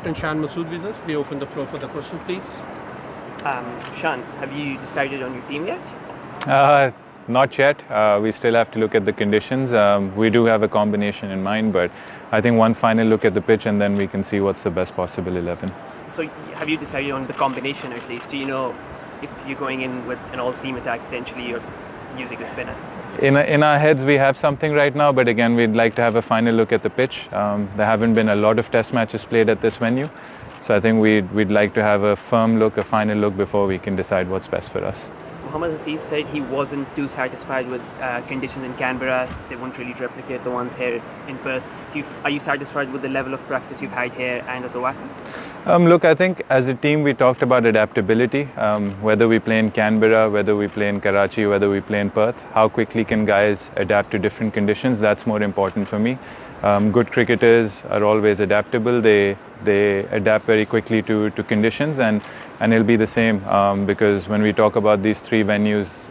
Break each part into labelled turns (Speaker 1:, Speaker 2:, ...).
Speaker 1: And Shan Masood with us. We open the floor for the question, please.
Speaker 2: Shan, have you decided on your team yet?
Speaker 3: Not yet. We still have to look at the conditions. We do have a combination in mind, but I think one final look at the pitch and then we can see what's the best possible 11.
Speaker 2: So have you decided on the combination at least? Do you know if you're going in with an all-seam attack, potentially you're using a spinner?
Speaker 3: In our heads we have something right now, but again we'd like to have a final look at the pitch. There haven't been a lot of test matches played at this venue, so I think we'd like to have a firm look, a final look before we can decide what's best for us.
Speaker 2: Mohammad Hafiz said he wasn't too satisfied with conditions in Canberra. They won't really replicate the ones here in Perth. Are you satisfied with the level of practice you've had here and at the WACA?
Speaker 3: Look, I think as a team we talked about adaptability. Whether we play in Canberra, whether we play in Karachi, whether we play in Perth, how quickly can guys adapt to different conditions? That's more important for me. Good cricketers are always adaptable. They adapt very quickly to conditions, and it'll be the same because when we talk about these three venues,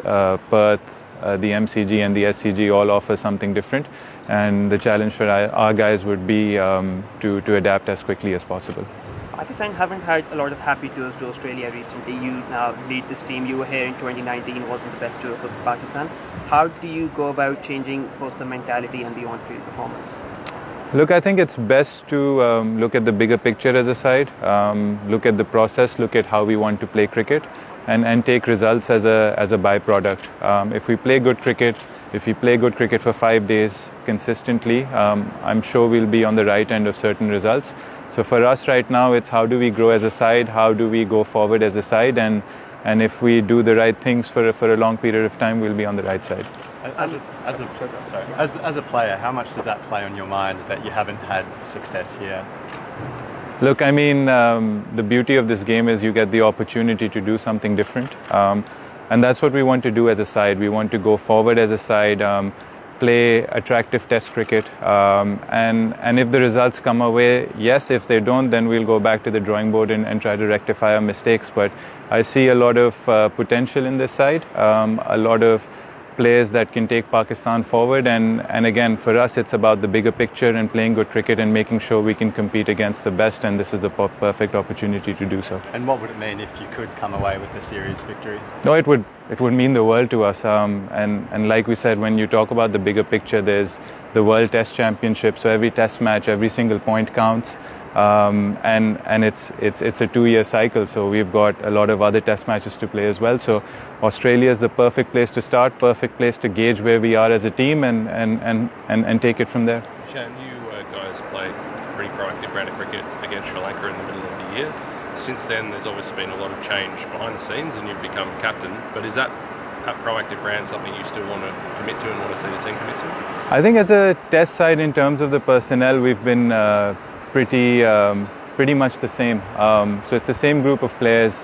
Speaker 3: Perth, the MCG and the SCG all offer something different, and the challenge for our guys would be to adapt as quickly as possible.
Speaker 2: Pakistan haven't had a lot of happy tours to Australia recently. You now lead this team. You were here in 2019, wasn't the best tour for Pakistan. How do you go about changing both the mentality and the on-field performance?
Speaker 3: Look, I think it's best to look at the bigger picture as a side, look at the process, look at how we want to play cricket, and take results as a byproduct. If we play good cricket, for 5 days consistently, I'm sure we'll be on the right end of certain results. So for us right now, it's how do we grow as a side, how do we go forward as a side, and if we do the right things for a long period of time, we'll be on the right side.
Speaker 4: As a player, how much does that play on your mind that you haven't had success here?
Speaker 3: Look, I mean, the beauty of this game is you get the opportunity to do something different. And that's what we want to do as a side. We want to go forward as a side, play attractive test cricket. And if the results come our way, yes. If they don't, then we'll go back to the drawing board and try to rectify our mistakes. But I see a lot of potential in this side, a lot of players that can take Pakistan forward, and again for us it's about the bigger picture and playing good cricket and making sure we can compete against the best, and this is the perfect opportunity to do so.
Speaker 4: And what would it mean if you could come away with a series victory?
Speaker 3: No, it would mean the world to us, and like we said, when you talk about the bigger picture, there's the World Test Championship, so every test match, every single point counts. And it's a 2-year cycle, so we've got a lot of other test matches to play as well. So Australia is the perfect place to start, perfect place to gauge where we are as a team and take it from there.
Speaker 5: Shan, you guys played a pretty proactive brand of cricket against Sri Lanka in the middle of the year. Since then there's obviously been a lot of change behind the scenes and you've become captain, but is that proactive brand something you still want to commit to and want to see the team commit to?
Speaker 3: I think as a test side, in terms of the personnel, we've been pretty much the same. So it's the same group of players,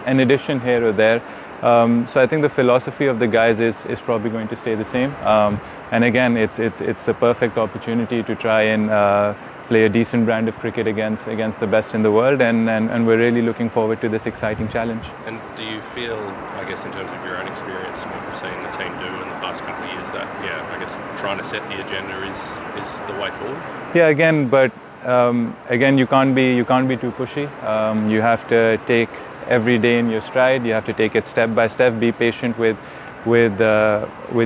Speaker 3: an addition here or there. So I think the philosophy of the guys is probably going to stay the same. And again, it's the perfect opportunity to try and play a decent brand of cricket against the best in the world, and we're really looking forward to this exciting challenge.
Speaker 5: And do you feel, I guess, in terms of your own experience, what you've seen the team do in the past couple of years, that I guess trying to set the agenda is the way forward? Yeah,
Speaker 3: again, you can't be too pushy. You have to take every day in your stride. You have to take it step by step. Be patient with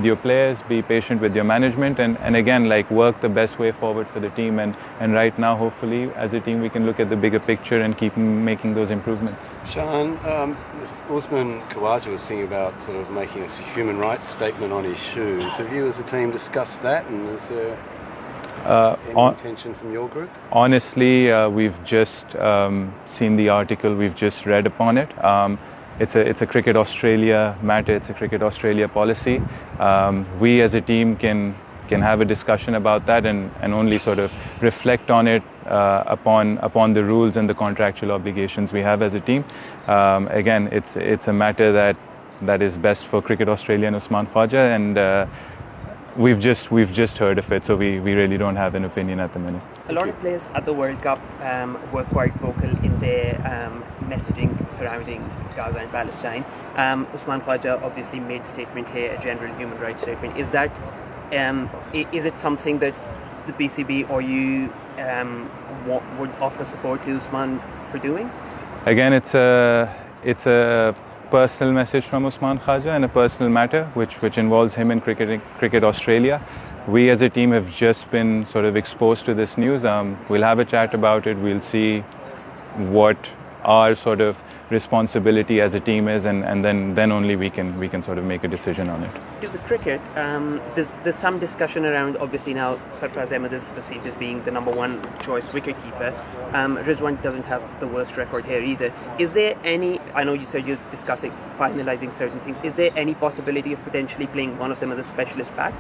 Speaker 3: your players. Be patient with your management, and again, work the best way forward for the team. And right now, hopefully, as a team, we can look at the bigger picture and keep making those improvements.
Speaker 6: Shan, Usman Khawaja was thinking about sort of making a human rights statement on his shoes. Have you, as a team, discussed that? And is there any intention from your group?
Speaker 3: Honestly, we've just seen the article. We've just read upon it. It's a Cricket Australia matter. It's a Cricket Australia policy. We as a team can have a discussion about that and only sort of reflect on it upon the rules and the contractual obligations we have as a team. Again, it's a matter that is best for Cricket Australia and Usman Khawaja, and we've just heard of it, so we really don't have an opinion at the minute.
Speaker 2: A lot of players at the World Cup were quite vocal in their messaging surrounding Gaza and Palestine. Usman Khawaja obviously made a statement here, a general human rights statement. Is it something that the BCB or you would offer support to Usman for doing?
Speaker 3: Again, it's a personal message from Usman Khaja and a personal matter which involves him and Cricket Australia. We as a team have just been sort of exposed to this news. We'll have a chat about it. We'll see what our sort of responsibility as a team is, and then only we can sort of make a decision on it.
Speaker 2: To the cricket, there's some discussion around, obviously now Sarfraz Ahmed is perceived as being the number one choice wicketkeeper. Rizwan doesn't have the worst record here either. Is there any, I know you said you're discussing finalising certain things, is there any possibility of potentially playing one of them as a specialist bat?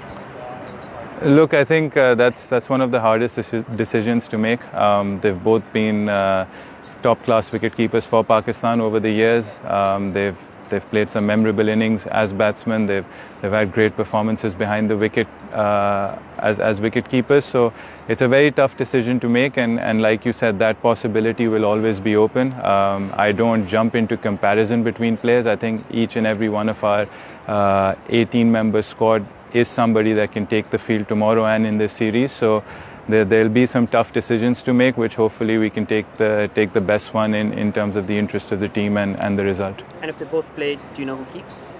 Speaker 3: Look, I think that's one of the hardest decisions to make. They've both been top-class wicket-keepers for Pakistan over the years. They've played some memorable innings as batsmen. They've had great performances behind the wicket as wicket-keepers. So it's a very tough decision to make. And like you said, that possibility will always be open. I don't jump into comparison between players. I think each and every one of our 18-member squad is somebody that can take the field tomorrow and in this series. So there'll be some tough decisions to make, which hopefully we can take the best one in terms of the interest of the team and the result.
Speaker 2: And if they both play, do you know who keeps?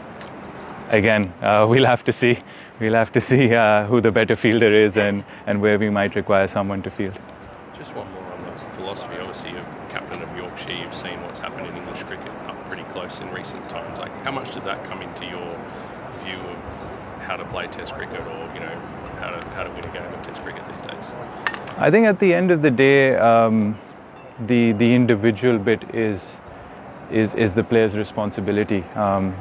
Speaker 3: Again, we'll have to see. We'll have to see who the better fielder is and where we might require someone to field.
Speaker 5: Just one more on the philosophy. Obviously, you're captain of Yorkshire. You've seen what's happened in English cricket up pretty close in recent times. Like, how much does that come into your view of how to play Test cricket, or how to win a game of Test cricket these days?
Speaker 3: I think at the end of the day, the individual bit is the player's responsibility.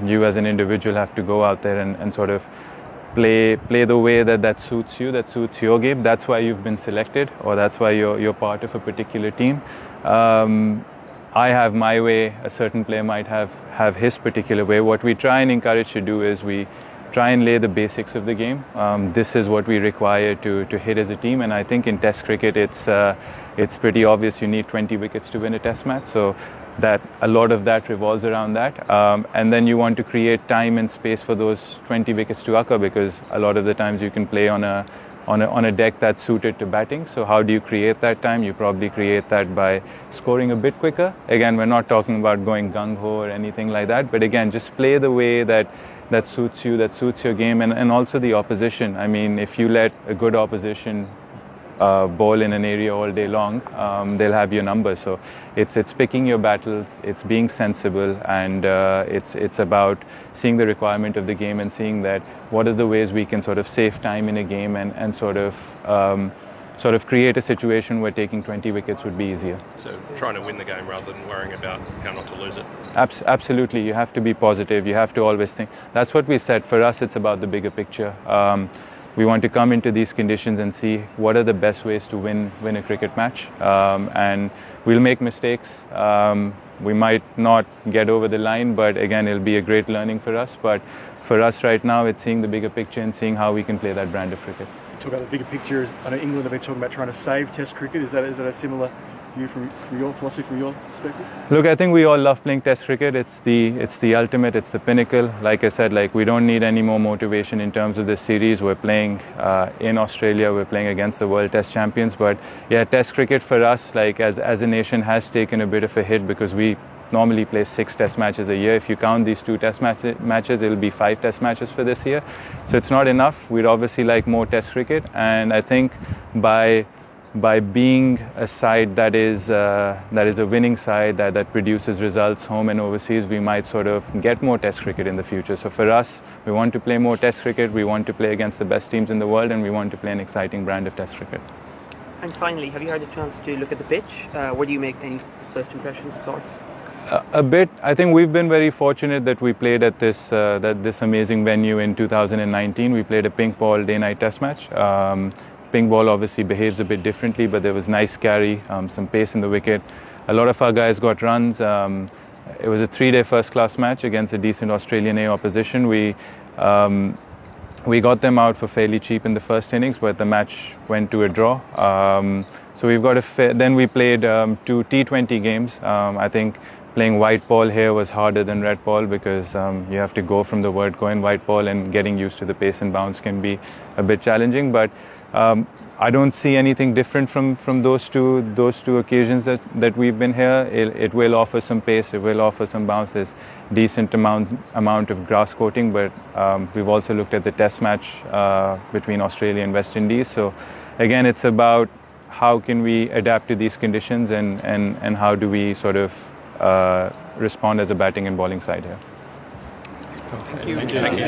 Speaker 3: You as an individual have to go out there and sort of play the way that suits you, that suits your game. That's why you've been selected, or that's why you're part of a particular team. I have my way. A certain player might have his particular way. What we try and encourage to do is we try and lay the basics of the game. This is what we require to hit as a team, and I think in Test cricket it's pretty obvious you need 20 wickets to win a Test match. So that a lot of that revolves around that, and then you want to create time and space for those 20 wickets to occur, because a lot of the times you can play on a deck that's suited to batting. So how do you create that time? You probably create that by scoring a bit quicker. Again, we're not talking about going gung-ho or anything like that, but again, just play the way that suits you, that suits your game, and also the opposition. I mean, if you let a good opposition ball in an area all day long, they'll have your number. So it's picking your battles, it's being sensible, and it's about seeing the requirement of the game and seeing that what are the ways we can sort of save time in a game and sort of create a situation where taking 20 wickets would be easier.
Speaker 5: So trying to win the game rather than worrying about how not to lose it.
Speaker 3: Absolutely, you have to be positive. You have to always think. That's what we said. For us, it's about the bigger picture. We want to come into these conditions and see what are the best ways to win a cricket match. And we'll make mistakes. We might not get over the line, but again, it'll be a great learning for us. But for us right now, it's seeing the bigger picture and seeing how we can play that brand of cricket.
Speaker 7: Talk about the bigger picture. I know England have been talking about trying to save Test cricket. Is that a similar view from your philosophy, from your perspective?
Speaker 3: Look, I think we all love playing Test cricket. It's the ultimate. It's the pinnacle. Like I said, we don't need any more motivation in terms of this series. We're playing in Australia. We're playing against the World Test champions. But yeah, Test cricket for us, as a nation, has taken a bit of a hit because we normally play 6 Test matches a year. If you count these 2 Test matches, it'll be 5 Test matches for this year. So it's not enough. We'd obviously like more Test cricket, and I think by being a side that is a winning side that produces results home and overseas, we might sort of get more Test cricket in the future. So for us, we want to play more Test cricket. We want to play against the best teams in the world, and we want to play an exciting brand of Test cricket.
Speaker 2: And finally, have you had a chance to look at the pitch? What do you make? Any first impressions, thoughts?
Speaker 3: A bit. I think we've been very fortunate that we played at this amazing venue in 2019. We played a pink ball day-night Test match. Pink ball obviously behaves a bit differently, but there was nice carry, some pace in the wicket. A lot of our guys got runs. It was a 3-day first-class match against a decent Australian A opposition. We got them out for fairly cheap in the first innings, but the match went to a draw. So we've got then we played 2 T20 games. I think playing white ball here was harder than red ball because you have to go from the word go in white ball, and getting used to the pace and bounce can be a bit challenging. But I don't see anything different from those two occasions that we've been here. It will offer some pace, it will offer some bounce. There's decent amount of grass coating, but we've also looked at the test match between Australia and West Indies. So again, it's about how can we adapt to these conditions and how do we sort of respond as a batting and bowling side here.
Speaker 2: Thank you.
Speaker 3: Thank you.